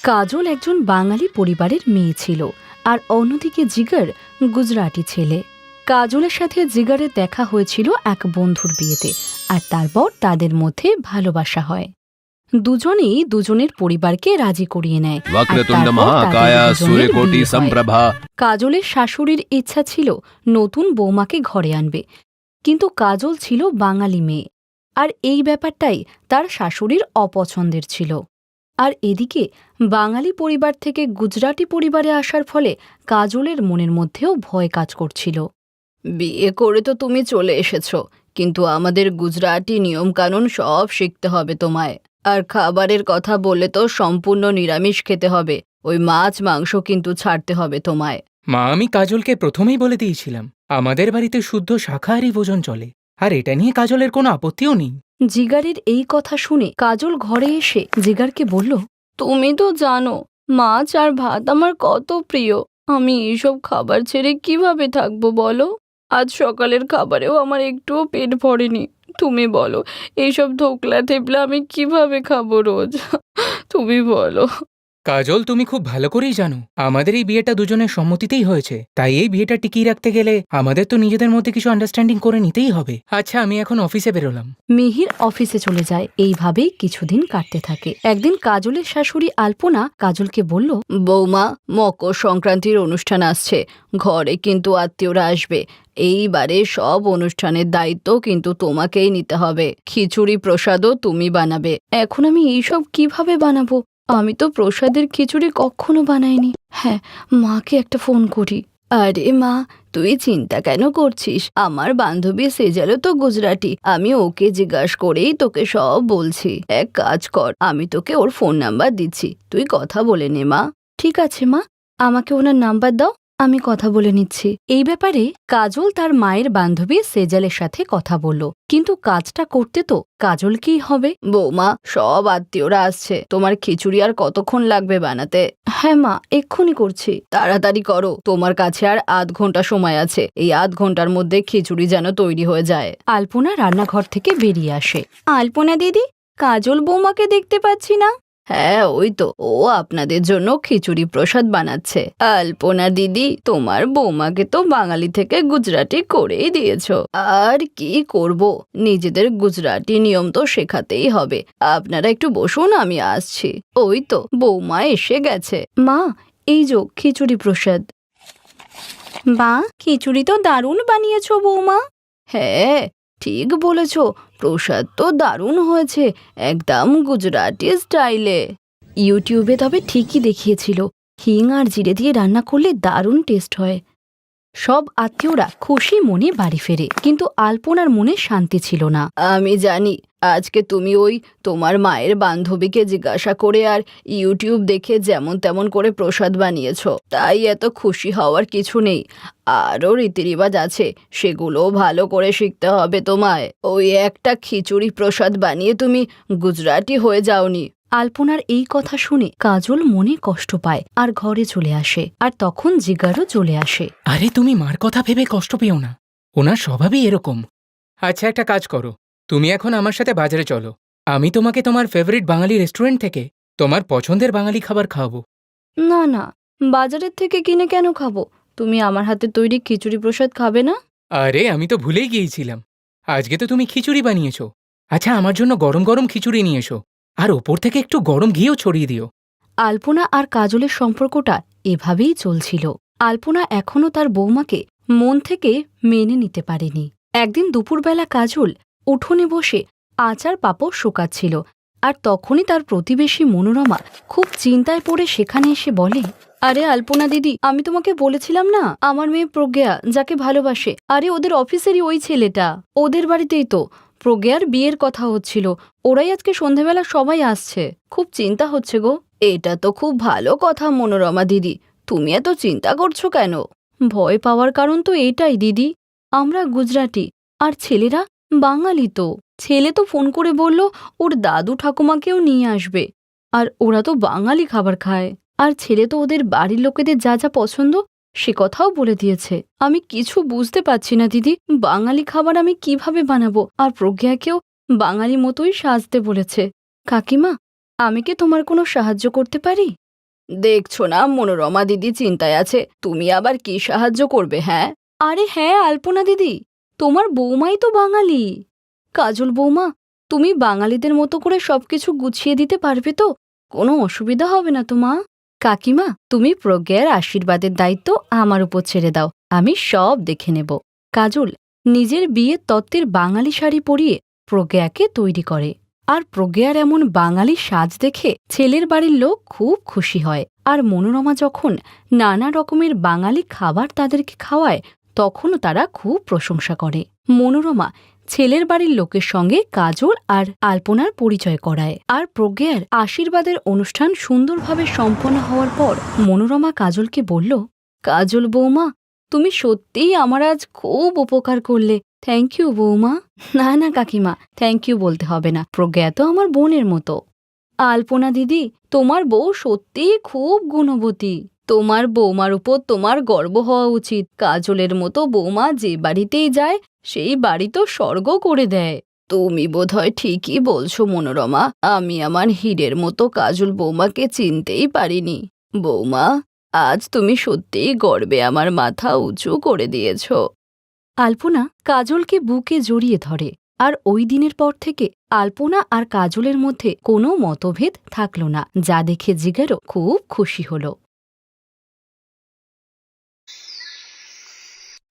কাজল একজন বাঙালি পরিবারের মেয়ে ছিল, আর অন্যদিকে জিগার গুজরাটি ছেলে। কাজলের সাথে জিগারের দেখা হয়েছিল এক বন্ধুর বিয়েতে, আর তারপর তাদের মধ্যে ভালোবাসা হয়। দুজনেই দুজনের পরিবারকে রাজি করিয়ে নেয়। আর वक्रतुंड তারপর महाकाया তাদের দুজনের सूर्यकोटि বিয়ে হয়। संप्रभा। কাজলের শাশুড়ির ইচ্ছা ছিল নতুন বৌমাকে ঘরে আনবে, কিন্তু কাজল ছিল বাঙালি মেয়ে, আর এই ব্যাপারটাই তার শাশুড়ির অপছন্দের ছিল। আর এদিকে বাঙালি পরিবার থেকে গুজরাটি পরিবারে আসার ফলে কাজলের মনের মধ্যেও ভয় কাজ করছিল। বিয়ে করে তো তুমি চলে এসেছো, কিন্তু আমাদের গুজরাটি নিয়মকানুন সব শিখতে হবে তোমায়। আর খাবারের কথা বললে তো সম্পূর্ণ নিরামিষ খেতে হবে, ওই মাছ মাংস কিন্তু ছাড়তে হবে তোমায়। মা, আমি কাজলকে প্রথমেই বলে দিয়েছিলাম আমাদের বাড়িতে শুদ্ধ শাকাহারী ভোজন চলে, আর এটা নিয়ে কাজলের কোনো আপত্তিও নেই। জিগারের এই কথা শুনে কাজল ঘরে এসে জিগারকে বলল, তুমি তো জানো মাছ আর ভাত আমার কত প্রিয়, আমি এইসব খাবার ছেড়ে কিভাবে থাকবো বলো? আজ সকালের খাবারেও আমার একটুও পেট ভরেনি। তুমি বলো এইসব ধোকলা থেপলা আমি কিভাবে খাবো রোজ? তুমি বলো। কাজল, তুমি খুব ভালো করেই জানো আমাদের এই বিয়েটা দুজনের সম্মতিতেই হয়েছে, তাই এই বিয়েটা টিকিয়ে রাখতে গেলে আমাদের তো নিজেদের মধ্যে কিছু আন্ডারস্ট্যান্ডিং করে নিতেই হবে। আচ্ছা, আমি এখন অফিসে বেরোলাম। মিহির অফিসে চলে যায়। এইভাবেই কিছুদিন কাটতে থাকে। একদিন কাজলের শাশুড়ি আলপনা কাজলকে বলল, বৌমা, মকর সংক্রান্তির অনুষ্ঠান আসছে, ঘরে কিন্তু আত্মীয়রা আসবে। এইবারে সব অনুষ্ঠানের দায়িত্ব কিন্তু তোমাকেই নিতে হবে। খিচুড়ি প্রসাদও তুমি বানাবে। এখন আমি এইসব কিভাবে বানাবো? আমি তো প্রসাদের খিচুড়ি কখনো বানাইনি। হ্যাঁ, মাকে একটা ফোন করি। আরে মা, তুই চিন্তা কেন করছিস? আমার বান্ধবী সেজালও তো গুজরাটি, আমি ওকে জিজ্ঞাসা করেই তোকে সব বলছি। এক কাজ কর, আমি তোকে ওর ফোন নাম্বার দিচ্ছি, তুই কথা বলে নে মা। ঠিক আছে মা, আমাকে ওনার নাম্বার দাও, আমি কথা বলে নিচ্ছি। এই ব্যাপারে কাজল তার মায়ের বান্ধবী সেজালের সাথে কথা বলল, কিন্তু কাজটা করতে তো কাজলকেই হবে। বৌমা, সব আত্মীয়রা আসছে, তোমার খিচুড়ি আর কতক্ষণ লাগবে বানাতে? হ্যাঁ মা, এক্ষুনি করছি। তাড়াতাড়ি করো, তোমার কাছে আর আধ ঘন্টা সময় আছে। এই আধ ঘন্টার মধ্যে খিচুড়ি যেন তৈরি হয়ে যায়। আলপনা রান্নাঘর থেকে বেরিয়ে আসে। আলপনা দিদি, কাজল বৌমাকে দেখতে পাচ্ছি না। হ্যাঁ, ওই তো, ও আপনাদের জন্য খিচুড়ি প্রসাদ বানাচ্ছে। আলপনা দিদি, তোমার বৌমাকে তো বাঙালি থেকে গুজরাটি করেই দিয়েছো। আর কি করব, নিজেদের গুজরাটি নিয়ম তো শেখাতেই হবে। আপনারা একটু বসুন, আমি আসছি। ওই তো বৌমা এসে গেছে। মা, এই যো খিচুড়ি প্রসাদ। বা, খিচুড়ি তো দারুণ বানিয়েছো বৌমা। হ্যাঁ, ঠিক বলেছ, প্রসাদ তো দারুণ হয়েছে, একদম গুজরাটি স্টাইলে। ইউটিউবে তবে ঠিকই দেখিয়েছিল, হিং আর জিরে দিয়ে রান্না করলে দারুণ টেস্ট হয়। সব আত্মীয়রা খুশি মনে বাড়ি ফেরে, কিন্তু আলপনার মনে শান্তি ছিল না। আমি জানি আজকে তুমি ওই তোমার মায়ের বান্ধবীকে জিজ্ঞাসা করে আর ইউটিউব দেখে যেমন তেমন করে প্রসাদ বানিয়েছ, তাই এত খুশি হওয়ার কিছু নেই। আরও রীতিরিবাজ আছে, সেগুলোও ভালো করে শিখতে হবে তোমায়। ওই একটা খিচুড়ি প্রসাদ বানিয়ে তুমি গুজরাটি হয়ে যাওনি। আলপনার এই কথা শুনে কাজল মনে কষ্ট পায় আর ঘরে চলে আসে, আর তখন জিগারও চলে আসে। আরে, তুমি মার কথা ভেবে কষ্ট পেও না, ওনার স্বভাবই এরকম। আচ্ছা, একটা কাজ করো, তুমি এখন আমার সাথে বাজারে চলো, আমি তোমাকে তোমার ফেভারিট বাঙালি রেস্টুরেন্ট থেকে তোমার পছন্দের বাঙালি খাবার খাওয়াবো। না না, বাজারের থেকে কিনে কেন খাবো? তুমি আমার হাতে তৈরি খিচুড়ি প্রসাদ খাবে না? আরে, আমি তো ভুলেই গিয়েছিলাম, আজকে তো তুমি খিচুড়ি বানিয়েছো। আচ্ছা, আমার জন্য গরম গরম খিচুড়ি নিয়ে এসো, আর ওপর থেকে একটু গরম ঘিও ছড়িয়ে দিও। আলপনা আর কাজলের সম্পর্কটা এভাবেই চলছিল। আলপনা এখনও তার বৌমাকে মন থেকে মেনে নিতে পারেনি। একদিন দুপুরবেলা কাজল উঠোনে বসে আচার পাঁপড় শোকাচ্ছিল, আর তখনই তার প্রতিবেশী মনোরমা খুব চিন্তায় পড়ে সেখানে এসে বলে, আরে আলপনা দিদি, আমি তোমাকে বলেছিলাম না আমার মেয়ে প্রজ্ঞা যাকে ভালোবাসে, আরে ওদের অফিসেরই ওই ছেলেটা, ওদের বাড়িতেই তো প্রজ্ঞার বিয়ের কথা হচ্ছিল। ওরাই আজকে সন্ধেবেলা সবাই আসছে, খুব চিন্তা হচ্ছে গো। এটা তো খুব ভালো কথা মনোরমা দিদি, তুমি এত চিন্তা করছো কেন? ভয় পাওয়ার কারণ তো এটাই দিদি, আমরা গুজরাটি আর ছেলেরা বাঙালি। তো ছেলে তো ফোন করে বলল ওর দাদু ঠাকুমাকেও নিয়ে আসবে, আর ওরা তো বাঙালি খাবার খায়। আর ছেলে তো ওদের বাড়ির লোকেদের যা যা পছন্দ সে কথাও বলে দিয়েছে। আমি কিছু বুঝতে পারছি না দিদি, বাঙালি খাবার আমি কিভাবে বানাবো? আর প্রজ্ঞাকেও বাঙালি মতোই সাজতে বলেছে। কাকিমা, আমি কি তোমার কোনো সাহায্য করতে পারি? দেখছো না মনোরমা দিদি চিন্তায় আছে, তুমি আবার কি সাহায্য করবে? হ্যাঁ, আরে হ্যাঁ আলপনা দিদি, তোমার বৌমাই তো বাঙালি। কাজল বৌমা, তুমি বাঙালিদের মতো করে সবকিছু গুছিয়ে দিতে পারবে তো? কোনো অসুবিধা হবে না তো মা? কাকিমা, তুমি প্রজ্ঞার আশীর্বাদের দায়িত্ব আমার উপর ছেড়ে দাও, আমি সব দেখে নেব। কাজল নিজের বিয়ের তত্ত্বের বাঙালি শাড়ি পরিয়ে প্রজ্ঞাকে তৈরি করে, আর প্রজ্ঞার এমন বাঙালি সাজ দেখে ছেলের বাড়ির লোক খুব খুশি হয়। আর মনোরমা যখন নানা রকমের বাঙালি খাবার তাদেরকে খাওয়ায়, তখনও তারা খুব প্রশংসা করে। মনোরমা ছেলের বাড়ির লোকের সঙ্গে কাজল আর আলপনার পরিচয় করায়, আর প্রজ্ঞার আশীর্বাদের অনুষ্ঠান সুন্দরভাবে সম্পন্ন হওয়ার পর মনোরমা কাজলকে বলল, কাজল বৌমা, তুমি সত্যিই আমার আজ খুব উপকার করলে। থ্যাংক ইউ বৌমা। না না কাকিমা, থ্যাংক ইউ বলতে হবে না, প্রজ্ঞা তো আমার বোনের মতো। আলপনা দিদি, তোমার বউ সত্যিই খুব গুণবতী। তোমার বৌমার উপর তোমার গর্ব হওয়া উচিত। কাজলের মতো বৌমা যে বাড়িতেই যায় সেই বাড়ি তো স্বর্গ করে দেয়। তুমি বোধহয় ঠিকই বলছো মনোরমা, আমি আমার হীরের মতো কাজল বৌমাকে চিনতেই পারিনি। বৌমা, আজ তুমি সত্যিই গর্বে আমার মাথা উঁচু করে দিয়েছ। আলপনা কাজলকে বুকে জড়িয়ে ধরে, আর ওই দিনের পর থেকে আলপনা আর কাজলের মধ্যে কোনো মতভেদ থাকল না, যা দেখে জিগেরও খুব খুশি হল।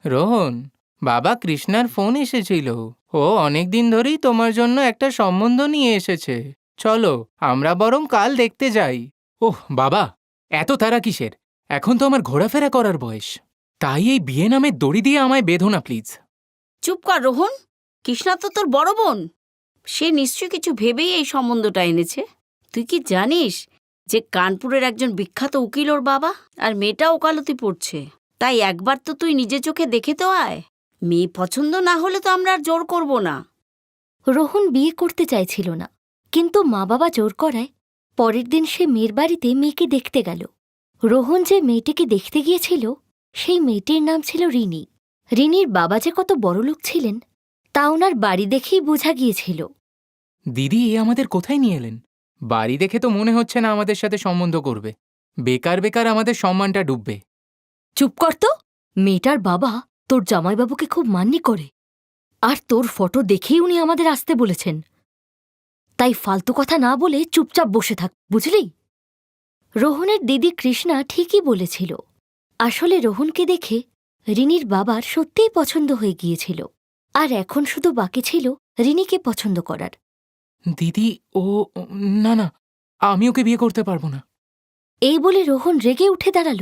রোহন, বাবা কৃষ্ণার ফোন এসেছিল। ও অনেকদিন ধরেই তোমার জন্য একটা সম্বন্ধ নিয়ে এসেছে। চলো আমরা বরং কাল দেখতে যাই। ওহ বাবা, এত তাড়া কিসের? এখন তো আমার ঘোরাফেরা করার বয়স। তাই এই বিয়ে নামে দড়ি দিয়ে আমায় বেঁধো না প্লিজ। চুপ কর রোহন, কৃষ্ণা তো তোর বড় বোন। সে নিশ্চয়ই কিছু ভেবেই এই সম্বন্ধটা এনেছে। তুই কি জানিস যে কানপুরের একজন বিখ্যাত উকিল ওর বাবা, আর মেয়েটা ওকালতি পড়ছে। তাই একবার তো তুই নিজের চোখে দেখে তো আয়। মেয়ে পছন্দ না হলে তো আমরা আর জোর করব না। রোহন বিয়ে করতে চাইছিল না, কিন্তু মা বাবা জোর করায় পরের দিন সে মেয়ের বাড়িতে মেয়েকে দেখতে গেল। রোহন যে মেয়েটিকে দেখতে গিয়েছিল সেই মেয়েটির নাম ছিল রিনি। রিনির বাবা যে কত বড়লোক ছিলেন তা ওনার বাড়ি দেখেই বোঝা গিয়েছিল। দিদি, এ আমাদের কোথায় নিয়ে এলেন? বাড়ি দেখে তো মনে হচ্ছে না আমাদের সাথে সম্বন্ধ করবে। বেকার বেকার আমাদের সম্মানটা ডুববে। চুপ কর তো! মেয়েটার বাবা তোর জামাইবাবুকে খুব মান্যি করে, আর তোর ফটো দেখেই উনি আমাদের আসতে বলেছেন। তাই ফালতু কথা না বলে চুপচাপ বসে থাক, বুঝলি? রোহনের দিদি কৃষ্ণা ঠিকই বলেছিল। আসলে রোহনকে দেখে রিনির বাবার সত্যিই পছন্দ হয়ে গিয়েছিল, আর এখন শুধু বাকি ছিল রিনিকে পছন্দ করার। দিদি, ও না না, আমি ওকে বিয়ে করতে পারবো না। এই বলে রোহন রেগে উঠে দাঁড়াল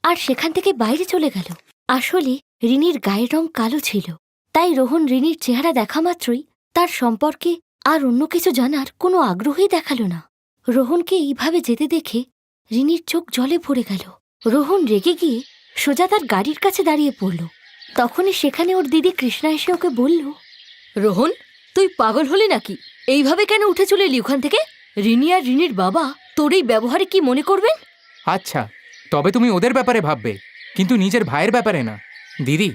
আর সেখান থেকে বাইরে চলে গেল। আসলে রিনির গায়ের রং কালো ছিল, তাই রোহন রিনির চেহারা দেখা মাত্রই তার সম্পর্কে আর অন্য কিছু জানার কোনো আগ্রহই দেখাল না। রোহনকে এইভাবে যেতে দেখে রিনির চোখ জলে ভরে গেল। রোহন রেগে গিয়ে সোজা তার গাড়ির কাছে দাঁড়িয়ে পড়ল। তখনই সেখানে ওর দিদি কৃষ্ণা এসে ওকে বলল, রোহন, তুই পাগল হলি নাকি? এইভাবে কেন উঠে চলে এলি ওখান থেকে? রিনি আর রিনির বাবা তোর এই ব্যবহারে কি মনে করবেন? আচ্ছা, তবে তুমি ওদের ব্যাপারে ভাববে, কিন্তু নিজের ভাইয়ের ব্যাপারে না। দিদি,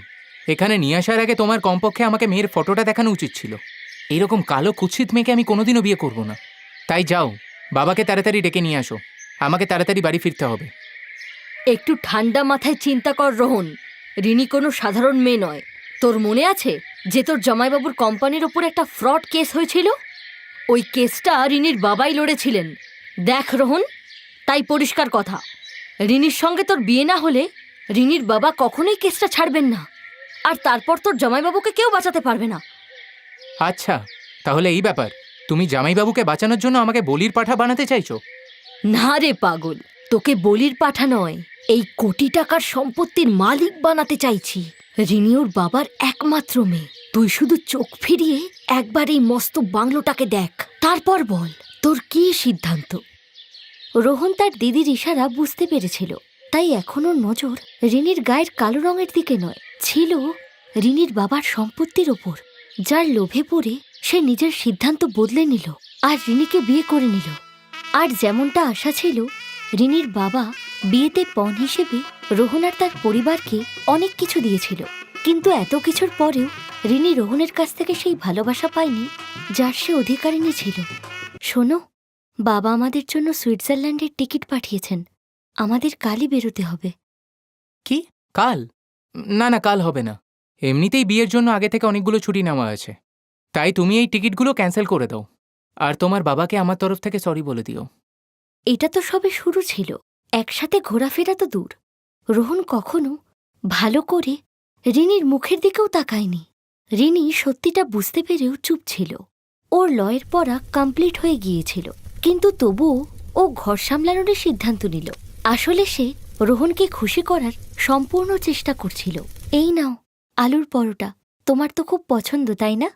এখানে নিয়ে আসার আগে তোমার কমপক্ষে আমাকে মেয়ের ফটোটা দেখানো উচিত ছিল। এইরকম কালো কুৎসিত মেয়েকে আমি কোনোদিনও বিয়ে করব না। তাই যাও, বাবাকে তাড়াতাড়ি ডেকে নিয়ে আসো। আমাকে তাড়াতাড়ি বাড়ি ফিরতে হবে। একটু ঠান্ডা মাথায় চিন্তা কর রোহন, রিনি কোনো সাধারণ মেয়ে নয়। তোর মনে আছে যে তোর জামাইবাবুর কোম্পানির ওপর একটা ফ্রড কেস হয়েছিল? ওই কেসটা রিনির বাবাই লড়েছিলেন। দেখ রোহন, তাই পরিষ্কার কথা, রিনির সঙ্গে তোর বিয়ে না হলে রিনির বাবা কখনোই কেসটা ছাড়বেন না, আর তারপর তোর জামাইবাবুকে কেউ বাঁচাতে পারবে না। আচ্ছা, তাহলে এই ব্যাপার। তুমি জামাইবাবুকে বাঁচানোর জন্য আমাকে বলির পাঠা বানাতে চাইছো? না রে পাগল, তোকে বলির পাঠা নয়, এই কোটি টাকার সম্পত্তির মালিক বানাতে চাইছি। রিনি ওর বাবার একমাত্র মেয়ে। তুই শুধু চোখ ফিরিয়ে একবার এই মস্ত বাংলোটাকে দেখ, তারপর বল তোর কি সিদ্ধান্ত। রোহন তার দিদির ইশারা বুঝতে পেরেছিল, তাই এখন ওর নজর রিনির গায়ের কালো রঙের দিকে নয়, ছিল রিনির বাবার সম্পত্তির ওপর, যার লোভে পড়ে সে নিজের সিদ্ধান্ত বদলে নিল আর রিনিকে বিয়ে করে নিল। আর যেমনটা আশা ছিল, রিনির বাবা বিয়েতে পণ হিসেবে রোহন আর তার পরিবারকে অনেক কিছু দিয়েছিল, কিন্তু এত কিছুর পরেও রিনি রোহনের কাছ থেকে সেই ভালোবাসা পায়নি যার সে অধিকারিণী ছিল। শোনো, বাবা আমাদের জন্য সুইজারল্যান্ডের টিকিট পাঠিয়েছেন, আমাদের কালই বেরোতে হবে। কি কাল? না না, কাল হবে না। এমনিতেই বিয়ের জন্য আগে থেকে অনেকগুলো ছুটি নেওয়া আছে। তাই তুমি এই টিকিটগুলো ক্যান্সেল করে দাও। আর তোমার বাবাকে আমার তরফ থেকে সরি বলে দিও। এটা তো সবে শুরু ছিল, একসাথে ঘোরাফেরা তো দূর। রোহন কখনো ভালো করে রিনির মুখের দিকেও তাকায়নি। রিনি সত্যিটা বুঝতে পেরেও চুপ ছিল। ওর লয়ের পড়া কমপ্লিট হয়ে গিয়েছিল, কিন্তু তবুও ও ঘর সামলানোর সিদ্ধান্ত নিল। আসলে সে রোহনকে খুশি করার সম্পূর্ণ চেষ্টা করছিল। এই নাও আলুর পরোটা, তোমার তো খুব পছন্দ, তাই না?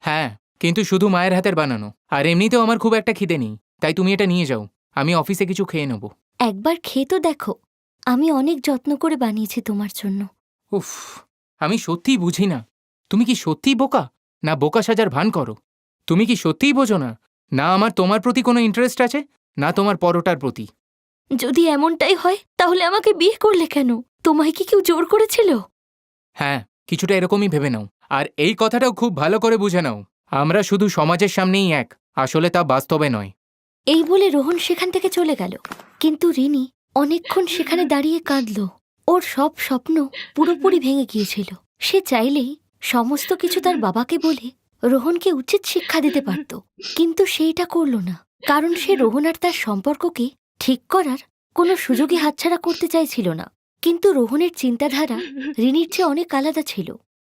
হ্যাঁ, কিন্তু শুধু মায়ের হাতের বানানো। আর এমনিতেও আমার খুব একটা খিদে নেই, তাই তুমি এটা নিয়ে যাও। আমি অফিসে কিছু খেয়ে নেব। একবার খেয়ে তো দেখো, আমি অনেক যত্ন করে বানিয়েছি তোমার জন্য। উফ, আমি সত্যিই বুঝি না, তুমি কি সত্যিই বোকা, না বোকা সাজার ভান করো? তুমি কি সত্যিই বোঝো না, না আমার তোমার প্রতি কোনো ইন্টারেস্ট আছে, না তোমার পরোটার প্রতি? যদি এমনটাই হয় তাহলে আমাকে বিয়ে করলে কেন? তোমায় কি কেউ জোর করেছিল? হ্যাঁ, কিছুটা এরকমই ভেবে নাও। আর এই কথাটাও খুব ভালো করে বুঝে নাও, আমরা শুধু সমাজের সামনেই এক, আসলে তা বাস্তবে নয়। এই বলে রোহন সেখান থেকে চলে গেল। কিন্তু রিনি অনেকক্ষণ সেখানে দাঁড়িয়ে কাঁদল। ওর সব স্বপ্ন পুরোপুরি ভেঙে গিয়েছিল। সে চাইলেই সমস্ত কিছু তার বাবাকে বলে রোহনকে উচিত শিক্ষা দিতে পারত, কিন্তু সে এটা করল না, কারণ সে রোহন আর তার সম্পর্ককে ঠিক করার কোনো সুযোগই হাতছাড়া করতে চাইছিল না। কিন্তু রোহনের চিন্তাধারা রিনির চেয়ে অনেক আলাদা ছিল,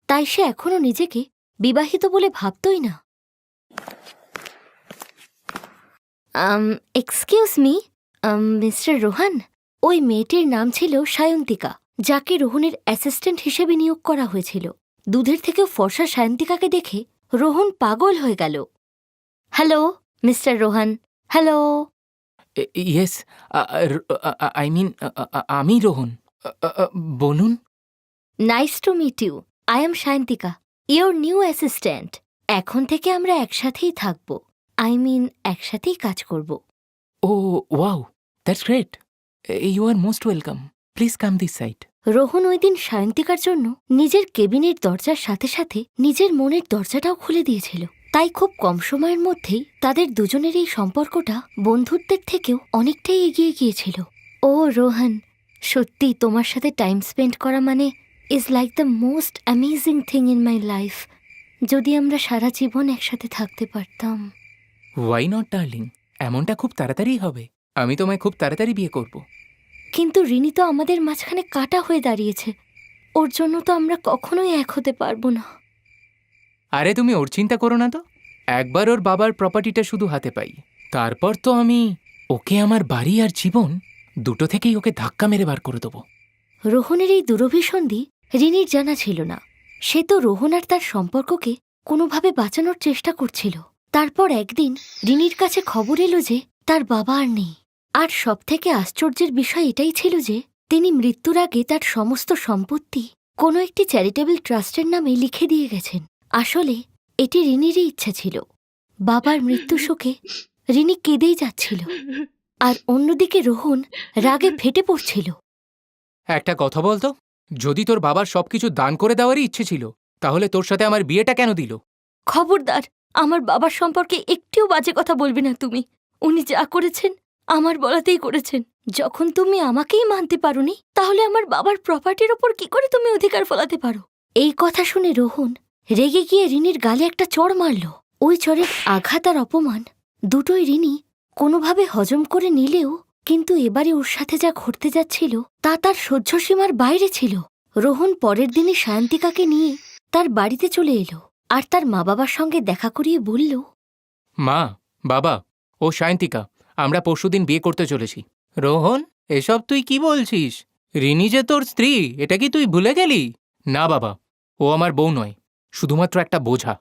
তাই সে এখনও নিজেকে বিবাহিত বলে ভাবতই না। Excuse me, mister Rohan. ওই মেয়েটির নাম ছিল সায়ন্তিকা, যাকে রোহনের অ্যাসিস্ট্যান্ট হিসেবে নিয়োগ করা হয়েছিল। দুধের থেকেও ফর্সা সায়ন্তিকাকে দেখে রোহন পাগল হয়ে গেল। Hello mister Rohan, hello. Yes, I mean আমি রোহন। বলুন। Nice to meet you. I am Sayantika, your new assistant. এখন থেকে আমরা একসাথেই থাকব, আই মিন একসাথেই কাজ করব। Oh wow, that's great. You are most welcome, please come this side. Rohan ওই দিন সায়ন্তিকার জন্য নিজের কেবিনের দরজার সাথে সাথে নিজের মনের দরজাটাও খুলে দিয়েছিল। তাই খুব কম সময়ের মধ্যেই তাদের দুজনের এই সম্পর্কটা বন্ধুত্বের থেকেও অনেকটাই এগিয়ে গিয়েছিল। ও রোহন, সত্যি তোমার সাথে টাইম স্পেন্ড করা মানে is like the most amazing thing in my life. যদি আমরা সারা জীবন একসাথে থাকতে পারতাম। ওয়াই নট ডার্লিং, এমনটা খুব তাড়াতাড়ি হবে। আমি তোমায় খুব তাড়াতাড়ি বিয়ে করব। কিন্তু রিনি তো আমাদের মাঝখানে কাটা হয়ে দাঁড়িয়েছে, ওর জন্য তো আমরা কখনোই এক হতে পারবো না। আরে তুমি ওর চিন্তা করো না তো। একবার ওর বাবার প্রপার্টিটা শুধু হাতে পাই, তারপর তো আমি ওকে আমার বাড়ি আর জীবন দুটো থেকেই ওকে ধাক্কা মেরে বার করে দেবো। রোহনের এই দুরভিসন্ধি রিনির জানা ছিল না। সে তো রোহন আর তার সম্পর্ককে কোনোভাবে বাঁচানোর চেষ্টা করছিল। তারপর একদিন রিনির কাছে খবর এলো যে তার বাবা আর নেই। আর সবথেকে আশ্চর্যের বিষয় এটাই ছিল যে তিনি মৃত্যুর আগে তার সমস্ত সম্পত্তি কোনো একটি চ্যারিটেবল ট্রাস্টের নামে লিখে দিয়ে গেছেন। আসলে এটি রিনিরই ইচ্ছা ছিল। বাবার মৃত্যু শোকে রিনি কেঁদেই যাচ্ছিল, আর অন্যদিকে রোহন রাগে ফেটে পড়ছিল। একটা কথা বলতো, যদি তোর বাবার সবকিছু দান করে দেওয়ারই ইচ্ছে ছিল, তাহলে তোর সাথে আমার বিয়েটা কেন দিল? খবরদার, আমার বাবার সম্পর্কে একটিও বাজে কথা বলবে না তুমি। উনি যা করেছেন আমার বলাতেই করেছেন। যখন তুমি আমাকেই মানতে পারোনি, তাহলে আমার বাবার প্রপার্টির ওপর কি করে তুমি অধিকার ফলাতে পারো? এই কথা শুনে রোহন রেগে গিয়ে রিনির গালে একটা চড় মারল। ওই চড়ের আঘাত আর অপমান দুটোই রিনি কোনোভাবে হজম করে নিলেও, কিন্তু এবারে ওর সাথে যা ঘটতে যাচ্ছিল তা তার সহ্যসীমার বাইরে ছিল। রোহন পরের দিনে সায়ন্তিকাকে নিয়ে তার বাড়িতে চলে এলো আর তার মা বাবার সঙ্গে দেখা করিয়ে বলল, মা, বাবা ও সায়ন্তিকা, আমরা পরশুদিন বিয়ে করতে চলেছি। রোহন, এসব তুই কি বলছিস? রিনি যে তোর স্ত্রী, এটা কি তুই ভুলে গেলি? না বাবা, ও আমার বউ নয়, শুধুমাত্র একটা বোঝা,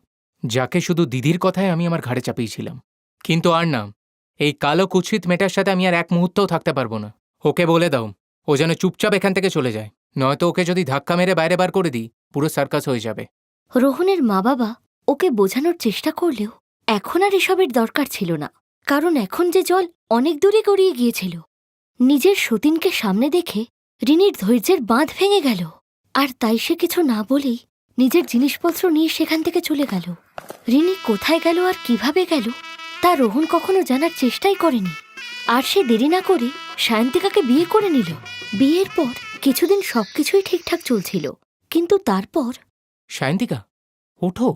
যাকে শুধু দিদির কথায় আমি আমার ঘাড়ে চাপিয়েছিলাম। কিন্তু আর না, এই কালো কুৎসিত মেয়েটার সাথে আমি আর এক মুহূর্তও থাকতে পারবো না। ওকে বলে দাও ও যেন চুপচাপ এখান থেকে চলে যায়, নয়তো ওকে যদি ধাক্কা মেরে বাইরে বার করে দিই, পুরো সার্কাস হয়ে যাবে। রোহনের মা বাবা ওকে বোঝানোর চেষ্টা করলেও এখন আর এসবের দরকার ছিল না, কারণ এখন যে জল অনেক দূরে গড়িয়ে গিয়েছিল। নিজের সতীনকে সামনে দেখে রিনির ধৈর্যের বাঁধ ভেঙে গেল, আর তাই সে কিছু না বলেই নিজের জিনিসপত্র নিয়ে সেখান থেকে চলে গেল। রিনি কোথায় গেল আর কিভাবে গেল তা রোহন কখনো জানার চেষ্টাই করেনি। আর সে দেরি না করে সায়ন্তিকাকে বিয়ে করে নিল। বিয়ের পর কিছুদিন সবকিছুই ঠিকঠাক চলছিল, কিন্তু তারপর সায়ন্তিকা, ওঠো।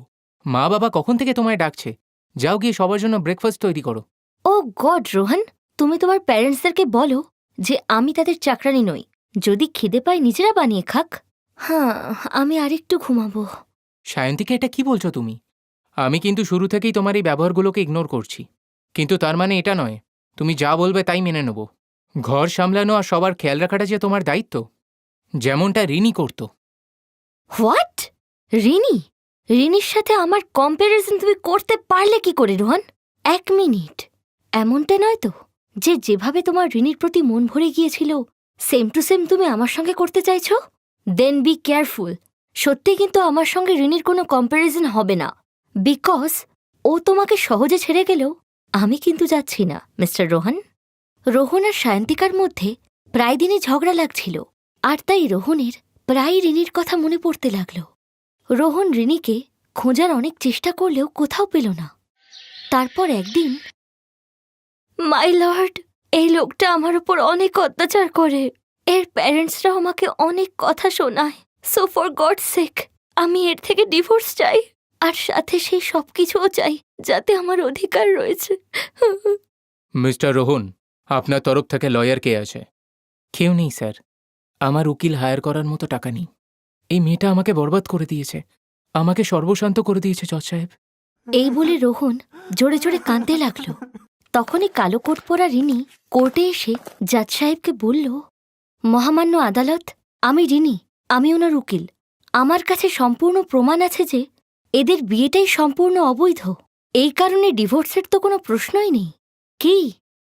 মা বাবা কখন থেকে তোমায় ডাকছে। যাও গিয়ে সবার জন্য ব্রেকফাস্ট তৈরি করো। ও গড রোহন, তুমি তোমার প্যারেন্টসদেরকে বলো যে আমি তাদের চাকরানি নই। যদি খিদে পায় নিজেরা বানিয়ে খাক। হ্যাঁ, আমি আরেকটু ঘুমাবো। সায়ন্তিকা, এটা কি বলছো তুমি? আমি কিন্তু শুরু থেকেই তোমার এই ব্যবহারগুলোকে ইগনোর করছি, কিন্তু তার মানে এটা নয় তুমি যা বলবে তাই মেনে নেব। ঘর সামলানো আর সবার খেয়াল রাখাটা যে তোমার দায়িত্ব, যেমনটা রিনি করত। হোয়াট? রিনি? রিনির সাথে আমার কম্প্যারিজন তুমি করতে পারলে কি করে রোহন? 1 মিনিট। এমনটা নয় তো যে যেভাবে তোমার রিনির প্রতি মন ভরে গিয়েছিল সেম টু সেম তুমি আমার সঙ্গে করতে চাইছো? দেন বি কেয়ারফুল। সত্যি কিন্তু আমার সঙ্গে রিনির কোনো কম্প্যারিজন হবে না, বিকজ ও তোমাকে সহজে ছেড়ে গেলেও আমি কিন্তু যাচ্ছি না মিস্টার রোহন। রোহন আর সায়ন্তিকার মধ্যে প্রায় দিনই ঝগড়া লাগছিল, আর তাই রোহনের প্রায় রিনির কথা মনে পড়তে লাগল। রোহন রিনিকে খোঁজার অনেক চেষ্টা করলেও কোথাও পেল না। তারপর একদিন, মাই লর্ড, এই লোকটা আমার ওপর অনেক অত্যাচার করে। এর প্যারেন্টসরাও আমাকে অনেক কথা শোনায়। সো ফর গড সেক, আমি এর থেকে ডিভোর্স চাই, আর সাথে সেই সবকিছুও চাই যাতে আমার অধিকার রয়েছে। মিস্টার রোহন, আপনার তরফ থেকে লয়ার কে আছে? কেউ নেই স্যার। আমার উকিল হায়ার করার মতো টাকা নেই। এই মেয়েটা আমাকে বরবাদ করে দিয়েছে, আমাকে সর্বশান্ত করে দিয়েছে জজ সাহেব। এই বলে রোহন জোরে জোরে কাঁদতে লাগল। তখনই কালো কোট পরা রিনি কোর্টে এসে জাজ সাহেবকে বলল, মহামান্য আদালত, আমি রিনি, আমি ওনার উকিল। আমার কাছে সম্পূর্ণ প্রমাণ আছে যে এদের বিয়েটাই সম্পূর্ণ অবৈধ। এই কারণে ডিভোর্সের তো কোনো প্রশ্নই নেই। কি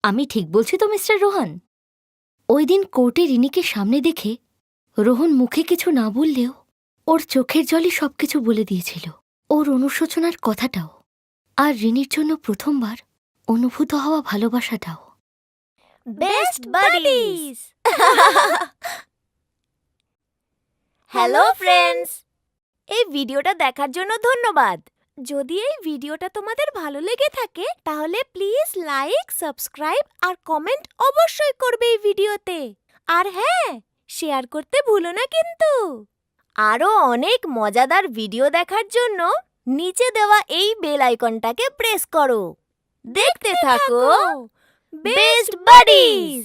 আমি ঠিক বলছি তো মিস্টার রোহন? ওই দিন কোর্টে রিনিকে সামনে দেখে রোহন মুখে কিছু না বললেও ওর চোখের জলই সবকিছু বলে দিয়েছিল, ওর অনুশোচনার কথাটাও, আর রিনির জন্য প্রথমবার অনুভূত হওয়া ভালোবাসাটাও। Best buddies. হ্যালো ফ্রেন্ডস, এই ভিডিওটা দেখার জন্য ধন্যবাদ। যদি এই ভিডিওটা তোমাদের ভালো লেগে থাকে তাহলে প্লিজ লাইক, সাবস্ক্রাইব আর কমেন্ট অবশ্যই করবে এই ভিডিওতে। আর হ্যাঁ, শেয়ার করতে ভুলো না কিন্তু। আরও অনেক মজাদার ভিডিও দেখার জন্য নিচে দেওয়া এই বেল আইকনটাকে প্রেস করো। দেখতে থাকো বেস্ট বাডিজ।